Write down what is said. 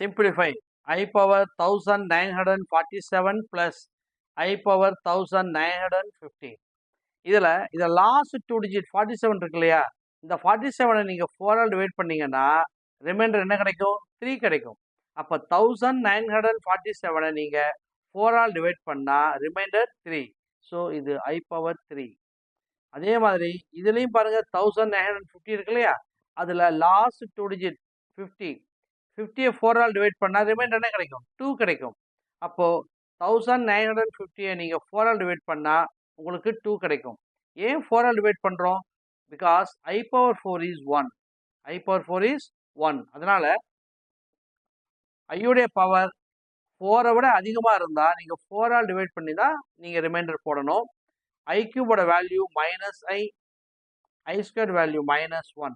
simplify I power 1947 plus I power 1950. இதில் last 2 digit 47 இருக்கு இல்லையா, இந்த 47 நீங்கள் 4 டிவைட் பண்ணீங்கன்னா ரிமைண்டர் என்ன கிடைக்கும்? 3 கிடைக்கும். அப்போ 1947 நீங்கள் 4 டிவைட் பண்ணால் ரிமைண்டர் 3. ஸோ இது I power 3. அதே மாதிரி இதுலேயும் பாருங்கள் 1950 இருக்கு இல்லையா, அதில் லாஸ்ட் 2 டிஜிட் 50. 50யை 4 டிவைட் பண்ணால் ரிமைண்டர் என்ன கிடைக்கும்? 2 கிடைக்கும். அப்போது 1950யை நீங்கள் 4 டிவைட் பண்ணால் உங்களுக்கு 2 கிடைக்கும். ஏன் 4 டிவைட் பண்ணுறோம்? Because I power 4 is 1. I power 4 is 1. அதனால் ஐயுடைய பவர் 4 விட அதிகமாக இருந்தால் நீங்கள் 4 டிவைட் பண்ணி தான் நீங்கள் ரிமைண்டர் போடணும். I cube value -i, I squared value -1.